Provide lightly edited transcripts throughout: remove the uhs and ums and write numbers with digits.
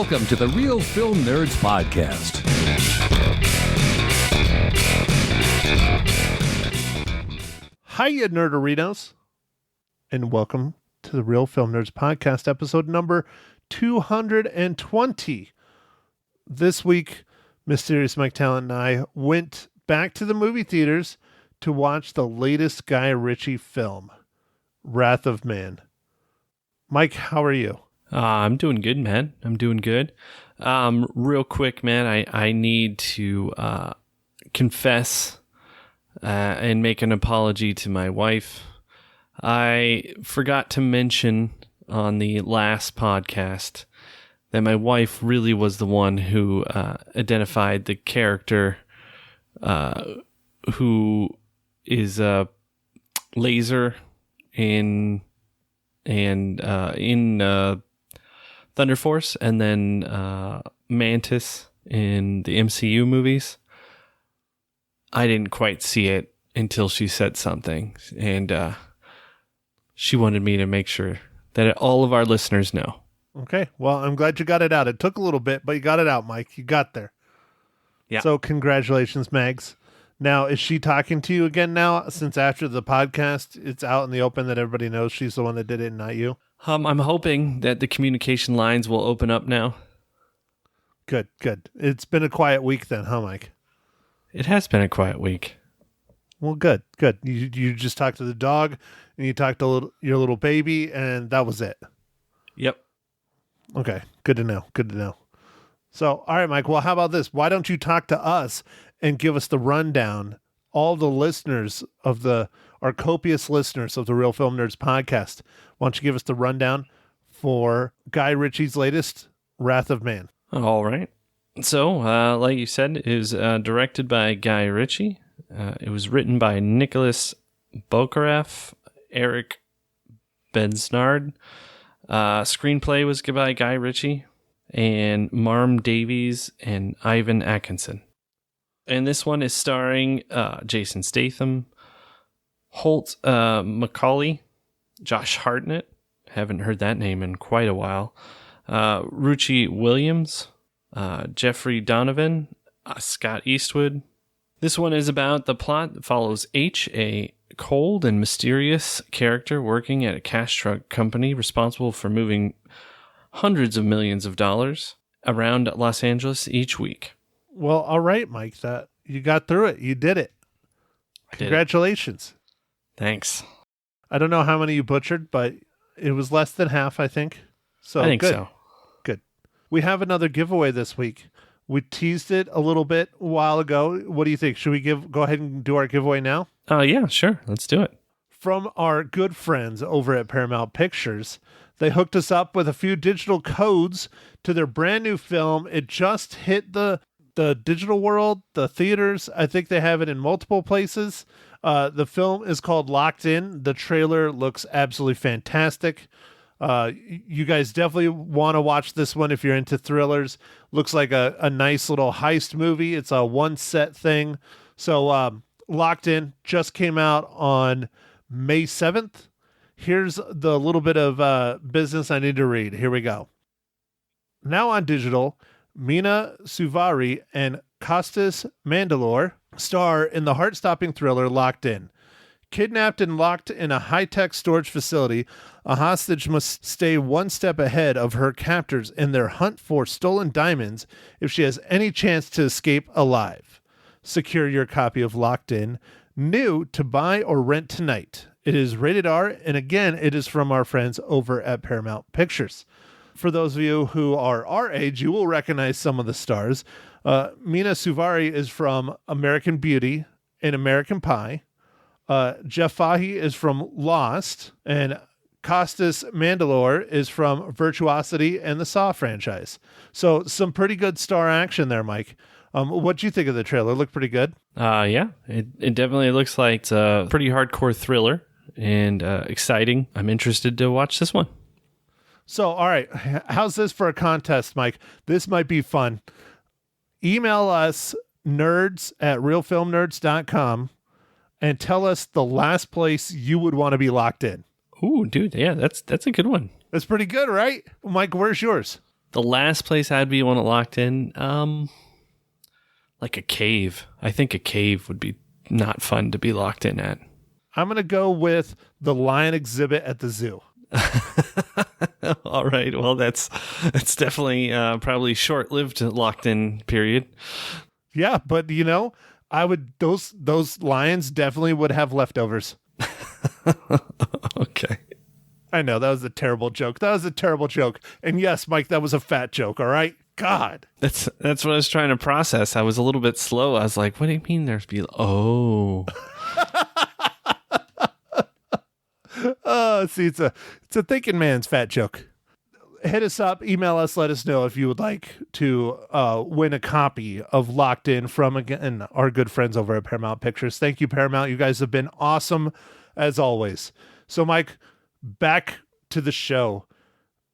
Welcome to the Real Film Nerds Podcast. Hiya, Nerdorinos, and welcome to the Real Film Nerds Podcast, episode number 220. This week, Mysterious Mike Talent and I went back to the movie theaters to watch the latest Guy Ritchie film, Wrath of Man. Mike, how are you? I'm doing good, man. I'm doing good. Real quick, man, I need to confess and make an apology to my wife. I forgot to mention on the last podcast that my wife really was the one who identified the character who is Laser in Thunder Force, and then Mantis in the MCU movies. I didn't quite see it until she said something, and she wanted me to make sure that all of our listeners know. Okay, well, I'm glad you got it out. It took a little bit, but you got it out, Mike. You got there. Yeah. So congratulations, Mags. Now, is she talking to you again now, since after the podcast, it's out in the open that everybody knows she's the one that did it and not you? I'm hoping that the communication lines will open up now. Good. It's been a quiet week then, huh, Mike? It has been a quiet week. Well, good. You just talked to the dog, and you talked to your little baby, and that was it. Yep. Okay, good to know. So, all right, Mike, well, how about this? Why don't you talk to us and give us the rundown, all the listeners of our copious listeners of the Real Film Nerds podcast. Why don't you give us the rundown for Guy Ritchie's latest, Wrath of Man? All right. So, like you said, it was directed by Guy Ritchie. It was written by Nicholas Bokharev, Eric Besnard. Screenplay was by Guy Ritchie and Marm Davies and Ivan Atkinson. And this one is starring Jason Statham, Holt McCauley, Josh Hartnett, haven't heard that name in quite a while, Ruchi Williams, Jeffrey Donovan, Scott Eastwood. This one is about the plot that follows H, a cold and mysterious character working at a cash truck company responsible for moving hundreds of millions of dollars around Los Angeles each week. Well, all right, Mike, that you got through it. You did it. Congratulations. Thanks. I don't know how many you butchered, but it was less than half, I think. So I think good. so. Good. We have another giveaway this week. We teased it a little bit a while ago. What do you think? Should we go ahead and do our giveaway now? Yeah, sure. Let's do it. From our good friends over at Paramount Pictures, they hooked us up with a few digital codes to their brand new film. It just hit the digital world, the theaters. I think they have it in multiple places. The film is called Locked In. The trailer looks absolutely fantastic. You guys definitely want to watch this one if you're into thrillers. Looks like a nice little heist movie. It's a one set thing. So Locked In just came out on May 7th. Here's the little bit of business I need to read. Here we go. Now on digital, Mina Suvari and Costas Mandylor star in the heart-stopping thriller Locked In. Kidnapped and locked in a high-tech storage facility, a hostage must stay one step ahead of her captors in their hunt for stolen diamonds if she has any chance to escape alive. Secure your copy of Locked In, new to buy or rent tonight. It is rated R, and again, it is from our friends over at Paramount Pictures. For those of you who are our age, you will recognize some of the stars. Mina Suvari is from American Beauty and American Pie. Jeff Fahey is from Lost, and Costas Mandylor is from Virtuosity and the Saw franchise. So some pretty good star action there, Mike. What do you think of the trailer? Look pretty good. Yeah, it definitely looks like it's a pretty hardcore thriller and exciting. I'm interested to watch this one. So, all right, how's this for a contest, Mike? This might be fun. Email us nerds@realfilmnerds.com and tell us the last place you would want to be locked in. Ooh, dude, yeah, that's a good one. That's pretty good, right? Mike, where's yours? The last place I'd be want to locked in, like a cave. I think a cave would be not fun to be locked in at. I'm going to go with the lion exhibit at the zoo. All right. Well, that's definitely probably short-lived locked in period. Yeah, but I would those lions definitely would have leftovers. Okay. I know that was a terrible joke. And yes, Mike, that was a fat joke. All right. God. That's what I was trying to process. I was a little bit slow. I was like, what do you mean there's be oh. See, it's a thinking man's fat joke. Hit us up, email us, let us know if you would like to win a copy of Locked In from, again, our good friends over at Paramount Pictures. Thank you, Paramount. You guys have been awesome as always. So, Mike, back to the show.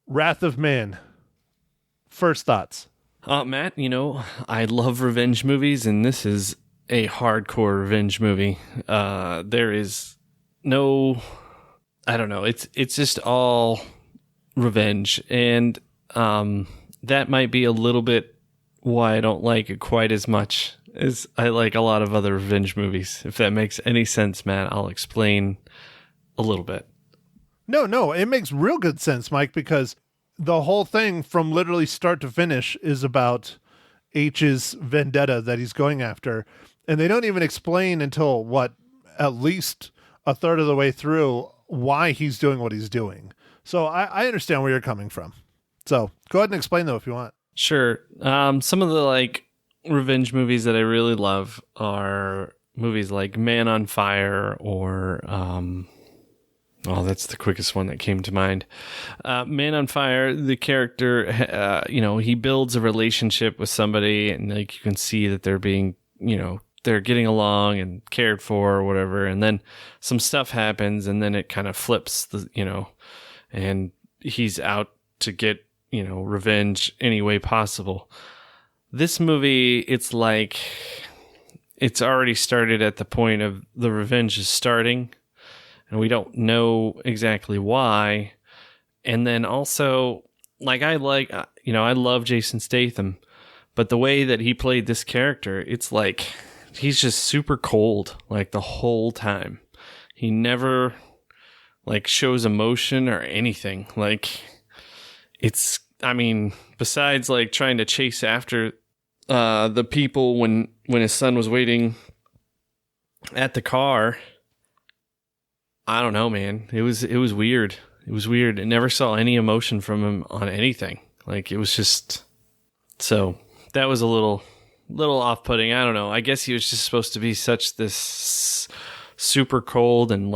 Wrath of Man. First thoughts. Matt, I love revenge movies, and this is a hardcore revenge movie. There is no, I don't know. It's just all revenge, and that might be a little bit why I don't like it quite as much as I like a lot of other revenge movies. If that makes any sense, Matt, I'll explain a little bit. No, it makes real good sense, Mike, because the whole thing from literally start to finish is about H's vendetta that he's going after. And they don't even explain until at least a third of the way through why he's doing what he's doing. So I understand where you're coming from. So go ahead and explain though if you want. Sure. Some of the revenge movies that I really love are movies like Man on Fire or that's the quickest one that came to mind. Man on Fire, the character, he builds a relationship with somebody, and you can see that they're being, they're getting along and cared for or whatever. And then some stuff happens, and then it kind of flips, and he's out to get, revenge any way possible. This movie, it's like it's already started at the point of the revenge is starting, and we don't know exactly why. And then also, I love Jason Statham, but the way that he played this character, it's like he's just super cold, the whole time. He never, shows emotion or anything. Besides, trying to chase after the people when his son was waiting at the car, I don't know, man. It was weird. It was weird. I never saw any emotion from him on anything. It was just, so that was a little off-putting. I don't know. I guess he was just supposed to be such this super cold and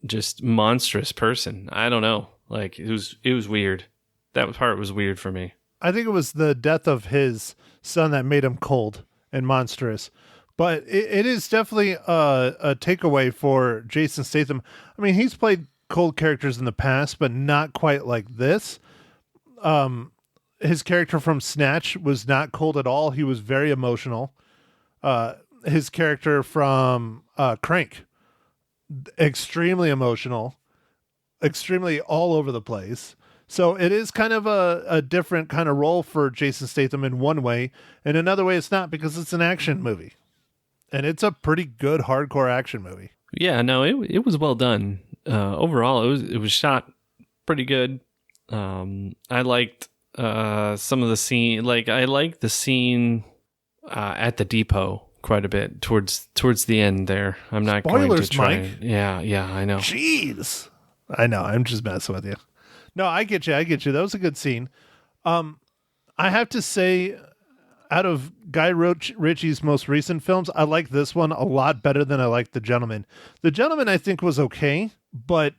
just monstrous person. I don't know. It was weird. That part was weird for me. I think it was the death of his son that made him cold and monstrous. But it is definitely a takeaway for Jason Statham. I mean, he's played cold characters in the past, but not quite like this. His character from Snatch was not cold at all. He was very emotional. His character from Crank, extremely emotional, extremely all over the place. So it is kind of a different kind of role for Jason Statham in one way. In another way, it's not, because it's an action movie. And it's a pretty good hardcore action movie. Yeah, no, it was well done. Overall, it was shot pretty good. I liked some of the scene. I liked the scene at the depot quite a bit towards the end there. I'm not Spoilers, going to try. Mike. Yeah, I know. Jeez, I know. I'm just messing with you. No, I get you. That was a good scene. I have to say, out of Guy Ritchie's most recent films, I like this one a lot better than I like The Gentleman. The Gentleman, I think, was okay, but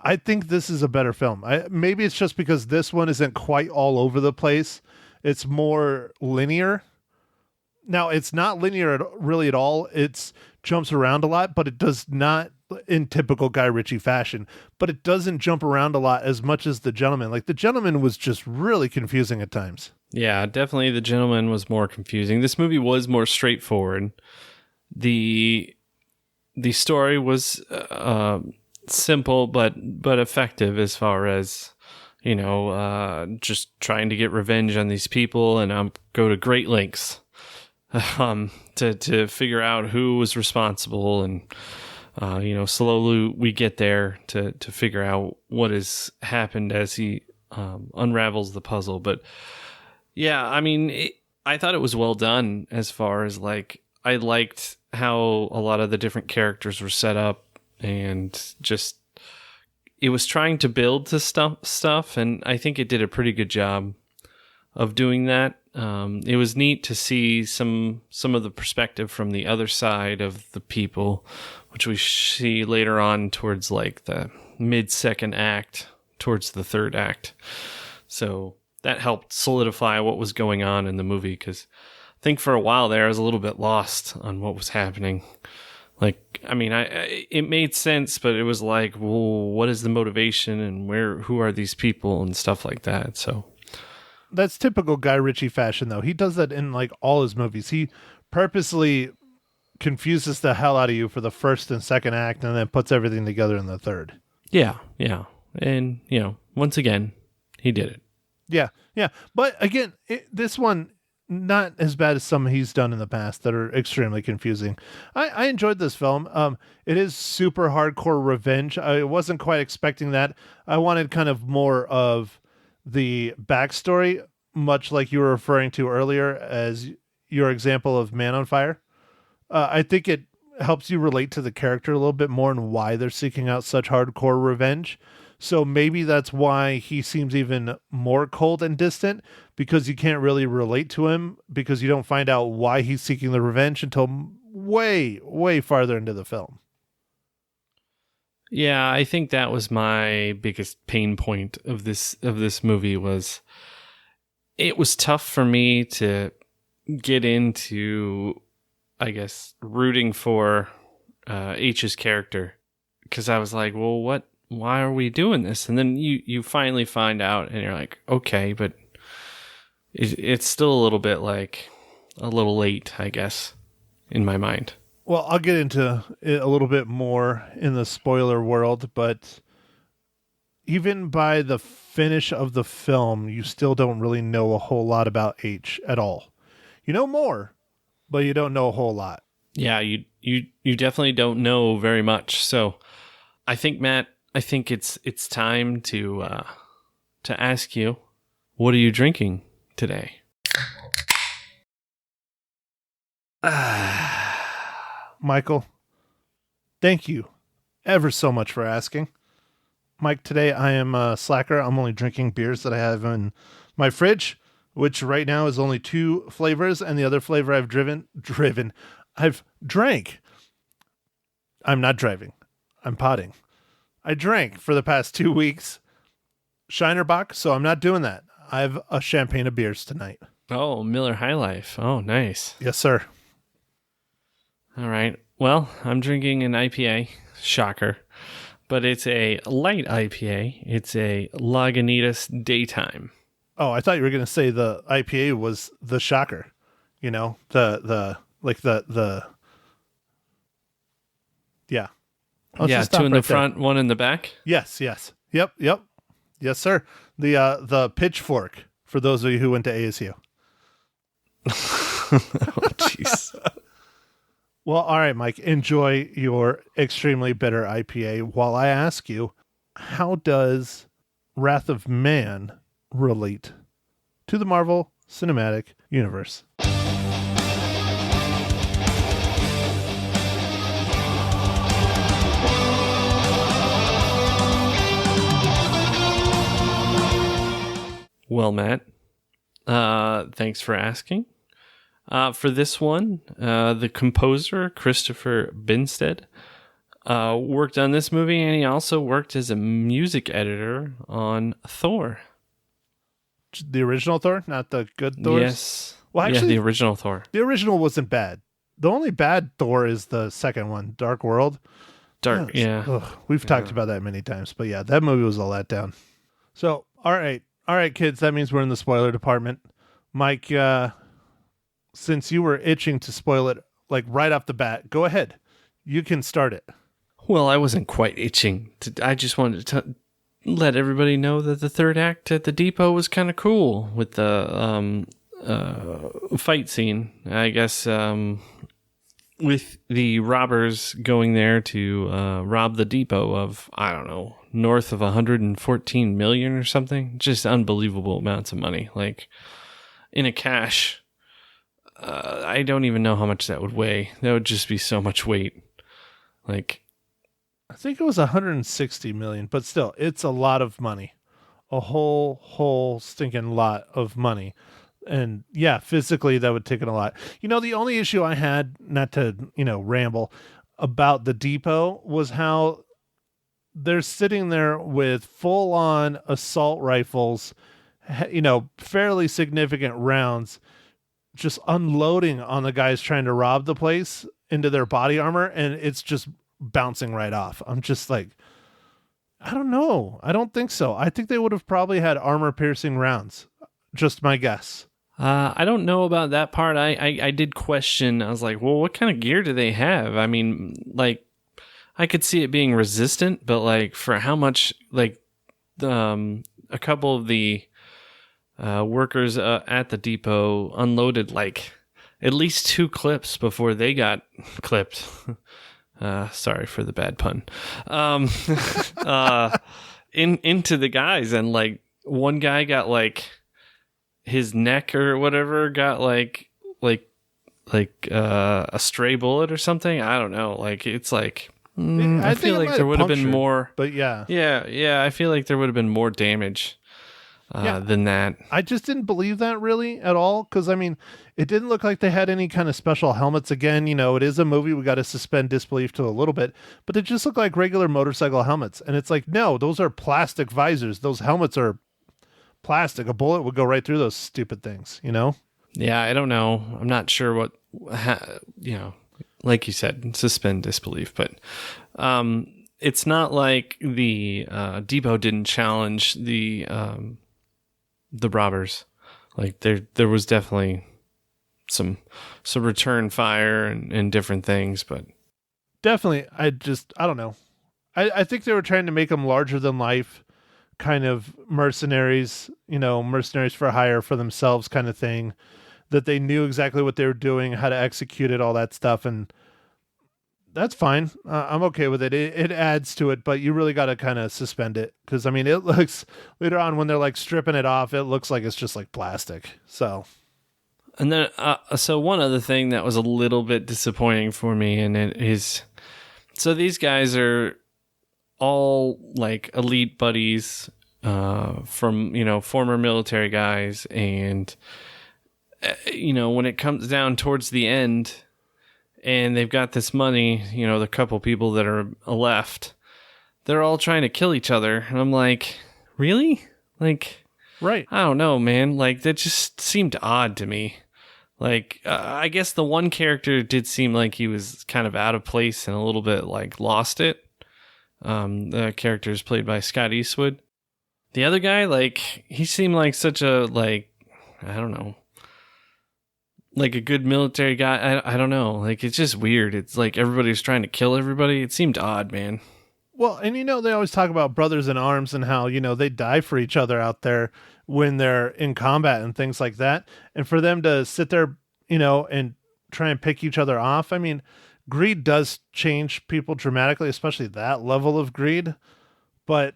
I think this is a better film. Maybe it's just because this one isn't quite all over the place. It's more linear. Now, it's not linear really at all. It jumps around a lot, but it does not, in typical Guy Ritchie fashion, but it doesn't jump around a lot as much as The Gentleman. The Gentleman was just really confusing at times. Yeah, definitely The Gentleman was more confusing. This movie was more straightforward. The story was simple but effective as far as, just trying to get revenge on these people, and go to great lengths to figure out who was responsible, and slowly we get there to figure out what has happened as he unravels the puzzle. But yeah, I mean, I thought it was well done as far as like I liked how a lot of the different characters were set up, and just it was trying to build to stuff, and I think it did a pretty good job of doing that. It was neat to see some of the perspective from the other side of the people, which we see later on towards like the mid-second act, towards the third act. So that helped solidify what was going on in the movie, because I think for a while there I was a little bit lost on what was happening. Like, I mean, it made sense, but it was like, well, what is the motivation, and who are these people and stuff like that. So that's typical Guy Ritchie fashion, though. He does that in like all his movies. He purposely confuses the hell out of you for the first and second act, and then puts everything together in the third. Yeah. And, once again, he did it. Yeah. But again, this one, not as bad as some he's done in the past that are extremely confusing. I enjoyed this film. It is super hardcore revenge. I wasn't quite expecting that. I wanted kind of more of the backstory, much like you were referring to earlier as your example of Man on Fire. I think it helps you relate to the character a little bit more and why they're seeking out such hardcore revenge. So maybe that's why he seems even more cold and distant, because you can't really relate to him, because you don't find out why he's seeking the revenge until way, way farther into the film. Yeah, I think that was my biggest pain point of this movie. Was it was tough for me to get into, I guess, rooting for H's character, because I was like, well, why are we doing this? And then you finally find out, and you're like, okay, but it's still a little bit like a little late, I guess, in my mind. Well, I'll get into it a little bit more in the spoiler world, but even by the finish of the film, you still don't really know a whole lot about H at all. You know more, but you don't know a whole lot. Yeah, you definitely don't know very much. So I think, Matt, it's time to ask you, what are you drinking today? Michael, thank you ever so much for asking. Mike, today I am a slacker. I'm only drinking beers that I have in my fridge, which right now is only 2 flavors, and the other flavor I've I've drank. I'm not driving. I'm potting. I drank for the past 2 weeks Shiner Bock, so I'm not doing that. I have a champagne of beers tonight. Oh, Miller High Life. Oh, nice. Yes, sir. All right. Well, I'm drinking an IPA. Shocker. But it's a light IPA. It's a Lagunitas Daytime. Oh, I thought you were going to say the IPA was the shocker. You know, the yeah. Yeah, 2 in the front, 1 in the back. Yes. Yep. Yes, sir. The pitchfork, for those of you who went to ASU. Oh, jeez. Well, all right, Mike, enjoy your extremely bitter IPA while I ask you, how does Wrath of Man relate to the Marvel Cinematic Universe? Well, Matt, thanks for asking. For this one, the composer, Christopher Binstead, worked on this movie, and he also worked as a music editor on Thor. The original Thor, not the good Thor? Yes. Well, actually, the original Thor. The original wasn't bad. The only bad Thor is the second one, Dark World. Yeah. Ugh, we've talked about that many times, but yeah, that movie was a letdown. So, all right, kids, that means we're in the spoiler department. Mike, since you were itching to spoil it, like right off the bat, go ahead. You can start it. Well, I wasn't quite itching. I just wanted to let everybody know that the third act at the depot was kind of cool with the fight scene. I guess with the robbers going there to rob the depot of, I don't know, north of 114 million or something. Just unbelievable amounts of money. Like in a cash, I don't even know how much that would weigh. That would just be so much weight. Like, I think it was 160 million, but still, it's a lot of money. A whole stinking lot of money. And yeah, physically that would take it a lot. The only issue I had, not to, ramble about the depot, was how they're sitting there with full on assault rifles, fairly significant rounds, just unloading on the guys trying to rob the place into their body armor. And it's just bouncing right off. I'm just like, I don't know. I don't think so. I think they would have probably had armor piercing rounds. Just my guess. I don't know about that part. I did question. I was like, well, what kind of gear do they have? I mean, like, I could see it being resistant, but like for how much, like, a couple of the workers at the depot unloaded like at least 2 clips before they got clipped. Sorry for the bad pun. Into the guys, and like one guy got like his neck or whatever got like a stray bullet or something. I don't know. Like it's like I feel like there would have been more. But yeah. I feel like there would have been more damage than that. I just didn't believe that really at all, because I mean, it didn't look like they had any kind of special helmets. Again, it is a movie. We got to suspend disbelief to a little bit, but it just looked like regular motorcycle helmets. And it's like, no, those are plastic visors. Those helmets are plastic. A bullet would go right through those stupid things, Yeah, I don't know. I'm not sure what, like you said, suspend disbelief, but it's not like the depot didn't challenge the robbers. Like there was definitely some return fire and different things, but definitely, I don't know. I think they were trying to make them larger than life, kind of mercenaries, mercenaries for hire for themselves kind of thing, that they knew exactly what they were doing, how to execute it, all that stuff. And that's fine. I'm okay with it. It adds to it, but you really got to kind of suspend it. Cause I mean, it looks later on when they're like stripping it off, it looks like it's just like plastic. So. And then, so one other thing that was a little bit disappointing for me, and it is, so these guys are all like elite buddies from, former military guys. And, when it comes down towards the end and they've got this money, the couple people that are left, they're all trying to kill each other. And I'm like, really? Like, right. I don't know, man. Like, that just seemed odd to me. Like, I guess the one character did seem like he was kind of out of place and a little bit like lost it. The character is played by Scott Eastwood. The other guy, like, he seemed like such a, like, I don't know, like a good military guy. I don't know. Like, it's just weird. It's like everybody's trying to kill everybody. It seemed odd, man. Well, and they always talk about brothers in arms and how, they die for each other out there when they're in combat and things like that. And for them to sit there, and try and pick each other off. I mean, greed does change people dramatically, especially that level of greed. But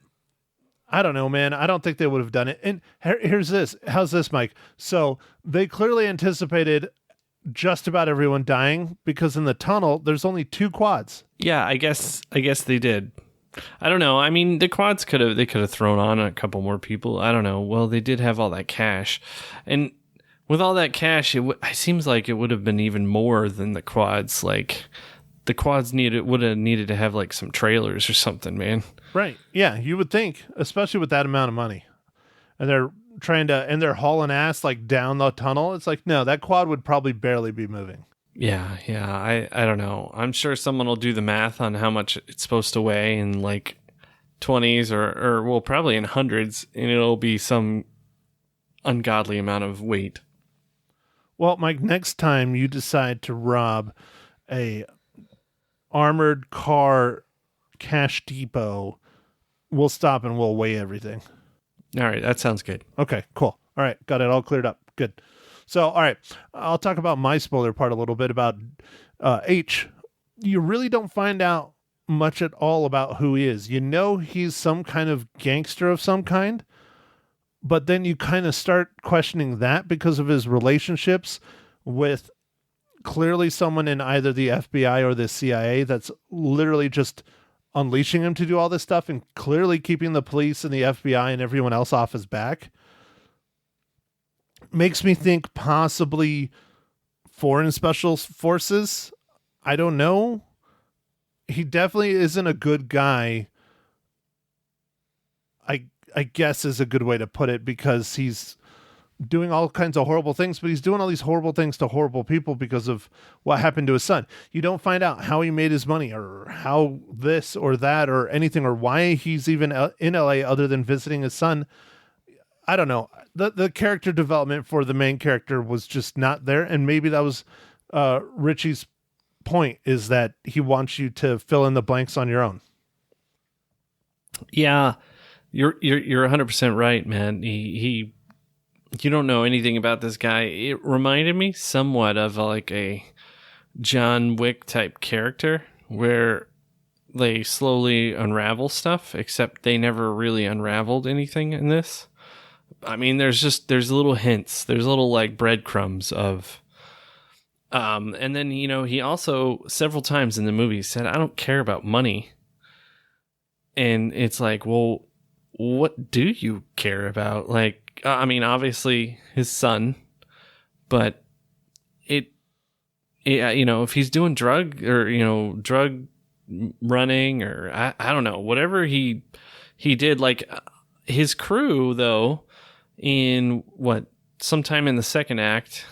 I don't know, man. I don't think they would have done it. And here's this. How's this, Mike? So they clearly anticipated just about everyone dying, because in the tunnel, there's only 2 quads. Yeah, I guess they did. I don't know. I mean, the quads could have thrown on a couple more people. I don't know. Well, they did have all that cash, and with all that cash, it seems like it would have been even more than the quads. Like the quads would have needed to have like some trailers or something, man. Right. Yeah, you would think, especially with that amount of money, and they're hauling ass like down the tunnel. It's like, no, that quad would probably barely be moving. Yeah. I don't know. I'm sure someone will do the math on how much it's supposed to weigh in like 20s or well, probably in hundreds, and it'll be some ungodly amount of weight. Well, Mike, next time you decide to rob a armored car cash depot we'll stop and we'll weigh everything. All right, that sounds good. Okay, cool. All right, got it all cleared up. Good. So, all right, I'll talk about my spoiler part a little bit about H. You really don't find out much at all about who he is. You know he's some kind of gangster of some kind, but then you kind of start questioning that because of his relationships with clearly someone in either the FBI or the CIA that's literally just unleashing him to do all this stuff and clearly keeping the police and the FBI and everyone else off his back. Makes me think possibly foreign special forces. I don't know. He definitely isn't a good guy. I guess is a good way to put it, because he's doing all kinds of horrible things, but he's doing all these horrible things to horrible people because of what happened to his son. You don't find out how he made his money or how this or that or anything, or why he's even in LA other than visiting his son. I don't know. The character development for the main character was just not there. And maybe that was Richie's point, is that he wants you to fill in the blanks on your own. Yeah, you're 100% right, man. You don't know anything about this guy. It reminded me somewhat of like a John Wick type character where they slowly unravel stuff, except they never really unraveled anything in this. I mean, there's little hints, there's little like breadcrumbs of, and then, you know, he also several times in the movie said, I don't care about money. And it's like, well, what do you care about? Like, I mean, obviously his son, but it, you know, if he's doing drug running, or I don't know, whatever he did, like his crew though, in sometime in the second act,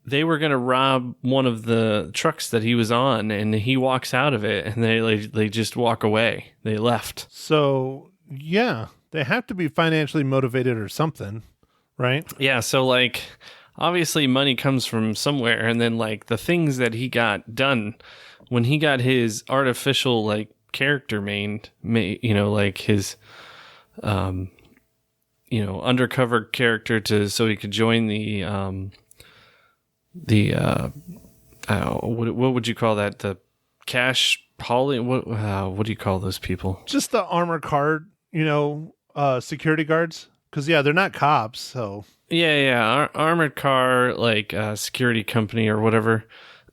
they were going to rob one of the trucks that he was on, and he walks out of it, and they just walk away. They left. So yeah, they have to be financially motivated or something, right? Yeah. So like, obviously money comes from somewhere, and then like the things that he got done when he got his artificial like character you know, like his, you know, undercover character so he could join what would you call that? The cash hauling? What do you call those people? Just the armored car, you know, security guards. Because yeah, they're not cops. So yeah, armored car like security company or whatever.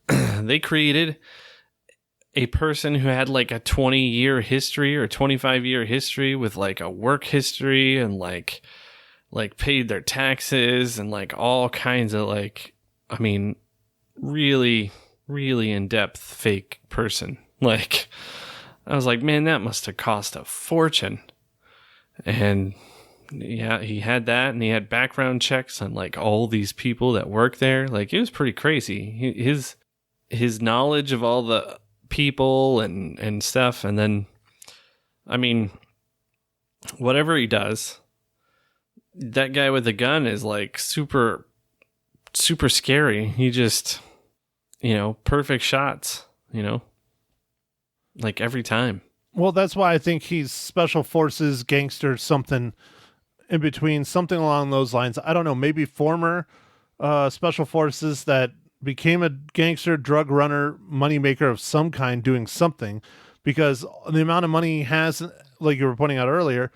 They created a person who had like a 20-year history or 25-year history with like a work history and like paid their taxes and like all kinds of like, I mean, really, really in-depth fake person. Like, I was like, man, that must have cost a fortune. And yeah, he had that, and he had background checks on like all these people that work there. Like, it was pretty crazy. His knowledge of all the people and stuff. And then, I mean, whatever he does, that guy with the gun is like super, super scary. He just, you know, perfect shots, you know, like every time. Well, that's why I think he's special forces, gangster, something in between, something along those lines. I don't know, maybe former special forces that became a gangster, drug runner, moneymaker of some kind, doing something, because the amount of money he has, like you were pointing out earlier,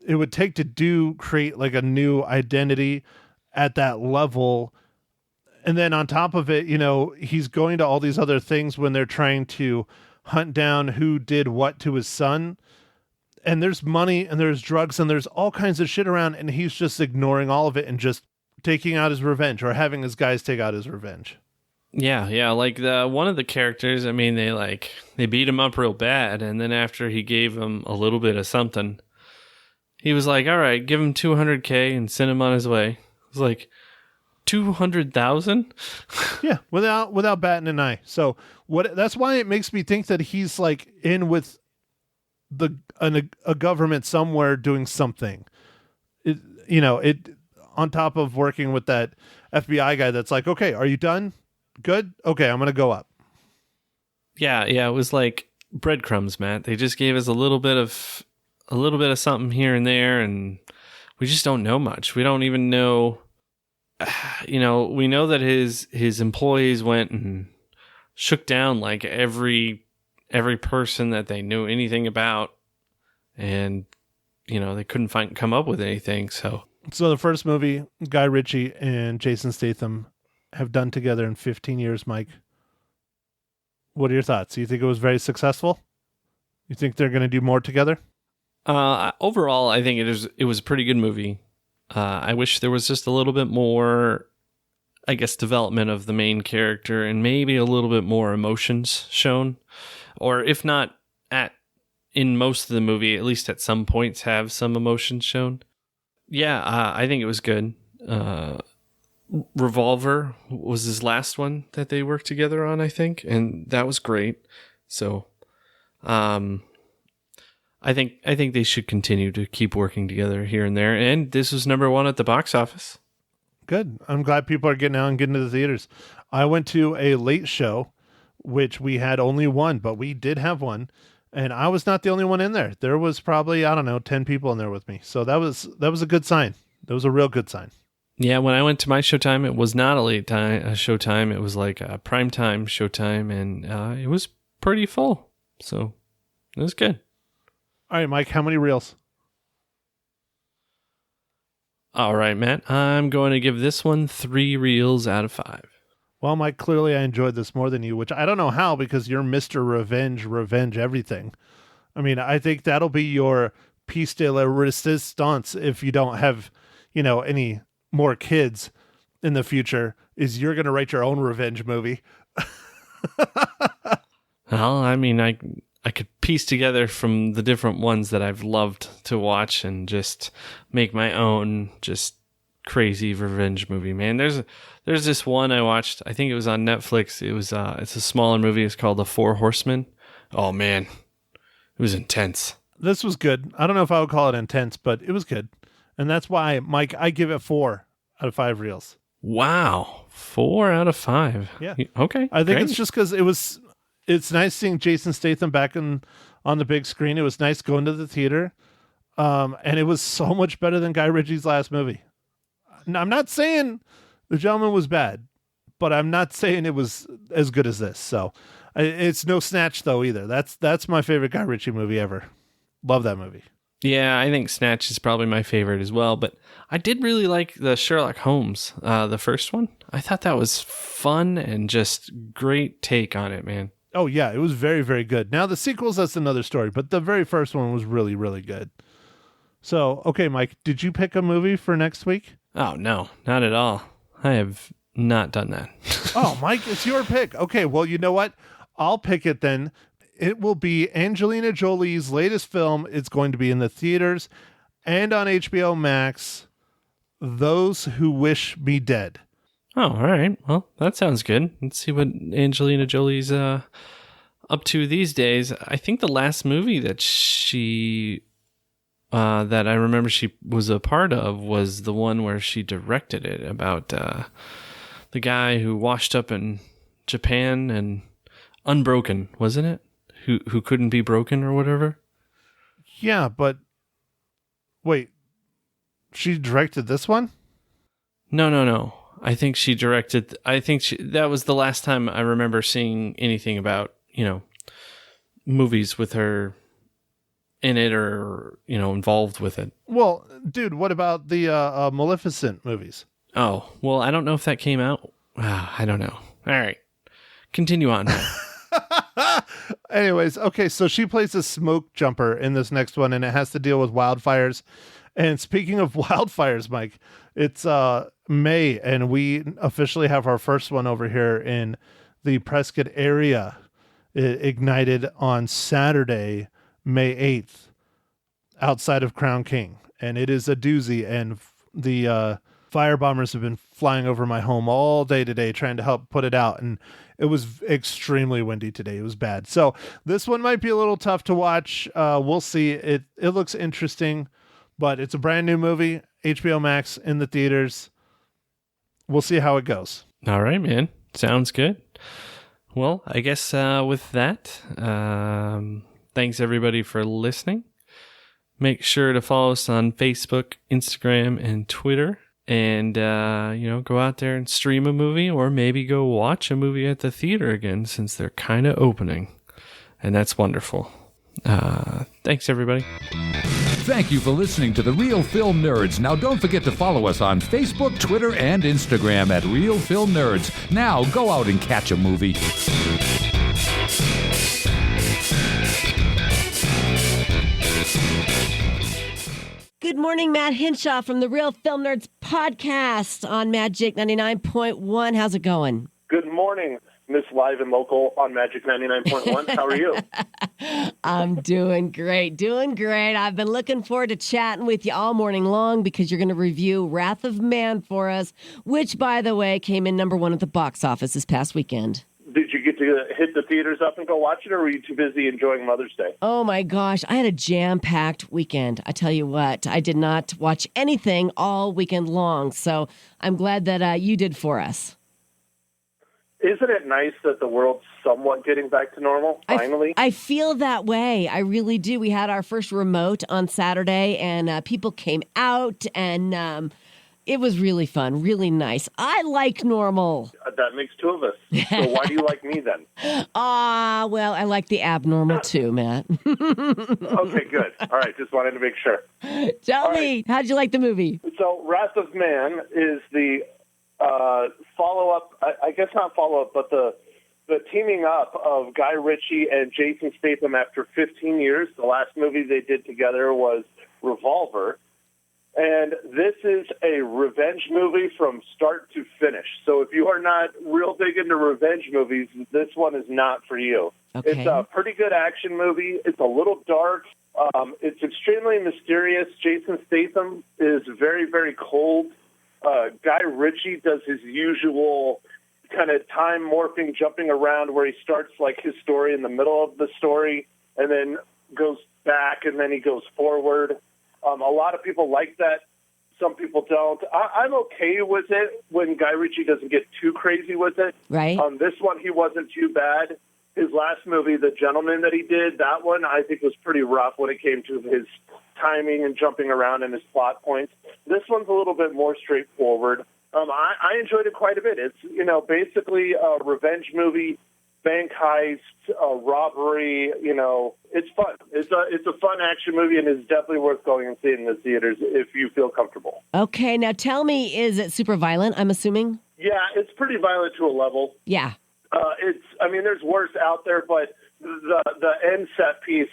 it would take to create like a new identity at that level. And then on top of it, you know, he's going to all these other things when they're trying to hunt down who did what to his son. And there's money and there's drugs and there's all kinds of shit around, and he's just ignoring all of it and just taking out his revenge, or having his guys take out his revenge. Yeah, like one of the characters, I mean, they beat him up real bad, and then after he gave him a little bit of something, he was like, all right, give him $200K and send him on his way. It was like, 200,000? Yeah, without batting an eye. So that's why it makes me think that he's like in with a government somewhere doing something. It on top of working with that FBI guy that's like, okay, are you done? Good. Okay, I'm gonna go up. Yeah. It was like breadcrumbs, Matt. They just gave us a little bit of a little bit of something here and there, and we just don't know much. We don't even know, we know that his employees went and shook down like every person that they knew anything about, and they couldn't come up with anything. So the first movie Guy Ritchie and Jason Statham have done together in 15 years, Mike. What are your thoughts? Do you think it was very successful? You think they're going to do more together? Overall, I think it was a pretty good movie. I wish there was just a little bit more, I guess, development of the main character and maybe a little bit more emotions shown. Or if not in most of the movie, at least at some points have some emotions shown. Yeah, I think it was good. Revolver was his last one that they worked together on, I think, and that was great. So, I think they should continue to keep working together here and there. And this was number 1 at the box office. Good. I'm glad people are getting out and getting to the theaters. I went to a late show, which we had only one, but we did have one. And I was not the only one in there. There was probably, 10 people in there with me. So that was a good sign. That was a real good sign. Yeah, when I went to my showtime, it was not a late time showtime. It was like a prime time showtime, and it was pretty full. So it was good. All right, Mike, how many reels? All right, Matt. I'm going to give this one 3 reels out of 5. Well, Mike, clearly I enjoyed this more than you, which I don't know how, because you're Mr. Revenge everything. I mean, I think that'll be your piece de la resistance if you don't have, any more kids in the future, is you're going to write your own revenge movie. Well, I mean, I could piece together from the different ones that I've loved to watch and just make my own just crazy revenge movie, man. There's this one I watched. I think it was on Netflix. It was it's a smaller movie. It's called The Four Horsemen. Oh man, it was intense. This was good. I don't know if I would call it intense, but it was good. And that's why, Mike, I give it 4 out of 5 reels. Wow. 4 out of 5. Yeah. Okay. I think great. it's just because it's nice seeing Jason Statham back on the big screen. It was nice going to the theater. And it was so much better than Guy Ritchie's last movie. Now, I'm not saying The Gentleman was bad, but I'm not saying it was as good as this. So it's no Snatch though either. That's my favorite Guy Ritchie movie ever. Love that movie. Yeah, I think Snatch is probably my favorite as well, but I did really like the Sherlock Holmes, the first one. I thought that was fun and just great take on it, man. Oh yeah, it was very, very good. Now the sequels, that's another story, but the very first one was really, really good. So, okay, Mike, did you pick a movie for next week? Oh, no, not at all. I have not done that. Oh, Mike, it's your pick. Okay, well, you know what? I'll pick it then. It will be Angelina Jolie's latest film. It's going to be in the theaters and on HBO Max, Those Who Wish Me Dead. Oh, all right. Well, that sounds good. Let's see what Angelina Jolie's up to these days. I think the last movie that that I remember she was a part of was the one where she directed it about the guy who washed up in Japan and Unbroken, wasn't it? Who couldn't be broken or whatever? Yeah, but wait, she directed this one? No. I think she directed. That was the last time I remember seeing anything about movies with her in it or involved with it. Well, dude, what about the Maleficent movies? Oh, well, I don't know if that came out. I don't know. All right, continue on. Anyways, okay, so she plays a smoke jumper in this next one, and it has to deal with wildfires. And speaking of wildfires, Mike, it's May, and we officially have our first one over here in the Prescott area. It ignited on Saturday, May 8th, outside of Crown King. And it is a doozy, and the fire bombers have been flying over my home all day today trying to help put it out, and it was extremely windy today. It was bad. So this one might be a little tough to watch. We'll see. It looks interesting, but it's a brand new movie, HBO Max in the theaters. We'll see how it goes. All right, man. Sounds good. Well, I guess with that, thanks everybody for listening. Make sure to follow us on Facebook, Instagram, and Twitter. And, go out there and stream a movie, or maybe go watch a movie at the theater again, since they're kind of opening. And that's wonderful. Thanks, everybody. Thank you for listening to The Real Film Nerds. Now, don't forget to follow us on Facebook, Twitter, and Instagram at Real Film Nerds. Now, go out and catch a movie. Good morning, Matt Hinshaw from the Real Film Nerds podcast on Magic 99.1. How's it going? Good morning, Miss Live and Local on Magic 99.1. How are you? I'm doing great. I've been looking forward to chatting with you all morning long because you're going to review Wrath of Man for us, which, by the way, came in #1 at the box office this past weekend. Did you get to hit the theaters up and go watch it, or were you too busy enjoying Mother's Day? Oh, my gosh. I had a jam-packed weekend. I tell you what, I did not watch anything all weekend long, so I'm glad that you did for us. Isn't it nice that the world's somewhat getting back to normal, finally? I feel that way. I really do. We had our first remote on Saturday, and people came out, and it was really fun, really nice. I like normal. That makes two of us. So why do you like me then? Well, I like the abnormal too, Matt. Okay, good. All right, just wanted to make sure. Tell me, how'd you like the movie? So Wrath of Man is the follow-up, I guess not follow-up, but the teaming up of Guy Ritchie and Jason Statham after 15 years. The last movie they did together was Revolver. And this is a revenge movie from start to finish. So if you are not real big into revenge movies, this one is not for you. Okay. It's a pretty good action movie. It's a little dark. It's extremely mysterious. Jason Statham is very, very cold. Guy Ritchie does his usual kind of time morphing, jumping around where he starts like his story in the middle of the story and then goes back and then he goes forward. A lot of people like that. Some people don't. I'm okay with it when Guy Ritchie doesn't get too crazy with it. Right. This one, he wasn't too bad. His last movie, The Gentleman that he did, that one I think was pretty rough when it came to his timing and jumping around and his plot points. This one's a little bit more straightforward. I enjoyed it quite a bit. It's, basically a revenge movie, bank heist, robbery, it's fun. It's a fun action movie, and it's definitely worth going and seeing in the theaters if you feel comfortable. Okay, now tell me, is it super violent, I'm assuming? Yeah, it's pretty violent to a level. Yeah. There's worse out there, but the end set piece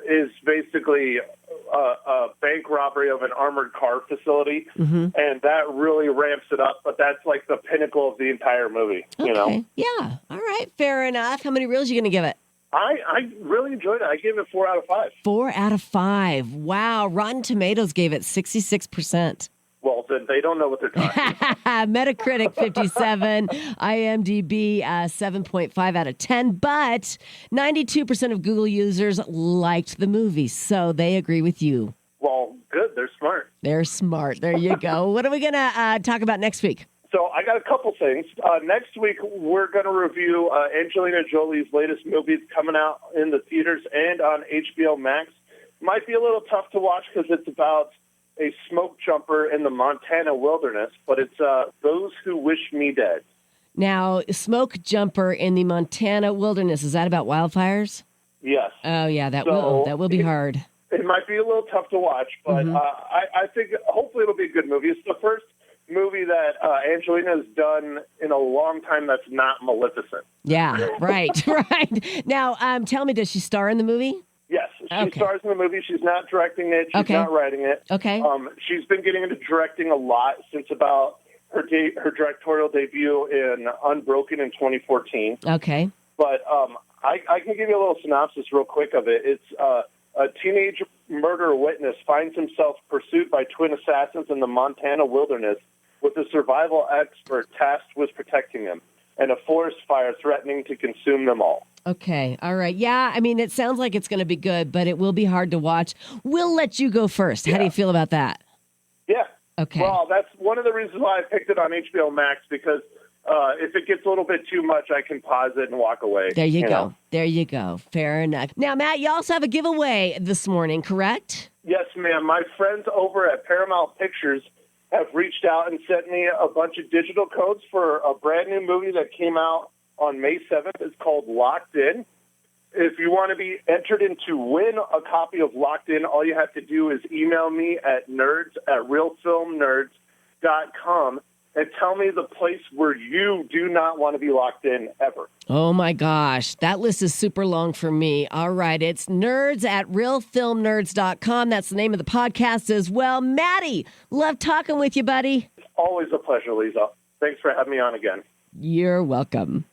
is basically a bank robbery of an armored car facility, and that really ramps it up, but that's like the pinnacle of the entire movie, Okay. Yeah. All right, fair enough. How many reels are you going to give it? I really enjoyed it. I gave it 4 out of 5. 4 out of 5. Wow. Rotten Tomatoes gave it 66%. Well, then they don't know what they're talking about. Metacritic 57, IMDb 7.5 out of 10, but 92% of Google users liked the movie, so they agree with you. Well, good. They're smart. They're smart. There you go. What are we going to talk about next week? So I got a couple things. Next week, we're going to review Angelina Jolie's latest movies coming out in the theaters and on HBO Max. Might be a little tough to watch because it's about a smoke jumper in the Montana wilderness, but it's Those Who Wish Me Dead. Now, smoke jumper in the Montana wilderness, is that about wildfires? Yes. Oh, yeah, that So will be hard. It might be a little tough to watch, but I think hopefully it'll be a good movie. It's the first movie that Angelina has done in a long time that's not Maleficent. Yeah, right, right. Now, tell me, does she star in the movie? Yes, she stars in the movie. She's not directing it. She's not writing it. Okay. She's been getting into directing a lot since about her directorial debut in Unbroken in 2014. Okay. But I can give you a little synopsis real quick of it. It's a teenage murder witness finds himself pursued by twin assassins in the Montana wilderness with a survival expert tasked with protecting him and a forest fire threatening to consume them all. Okay. All right. Yeah. I mean, it sounds like it's going to be good, but it will be hard to watch. We'll let you go first. How do you feel about that? Yeah. Okay. Well, that's one of the reasons why I picked it on HBO Max, because If it gets a little bit too much, I can pause it and walk away. There you go. know. There you go. Fair enough. Now, Matt, you also have a giveaway this morning, correct? Yes, ma'am. My friends over at Paramount Pictures have reached out and sent me a bunch of digital codes for a brand new movie that came out on May 7th. It's called Locked In. If you want to be entered in to win a copy of Locked In, all you have to do is email me at nerds@realfilmnerds.com and tell me the place where you do not want to be locked in ever. Oh my gosh, that list is super long for me. All right, it's nerds@realfilmnerds.com. That's the name of the podcast as well. Maddie, love talking with you, buddy. Always a pleasure, Lisa. Thanks for having me on again. You're welcome.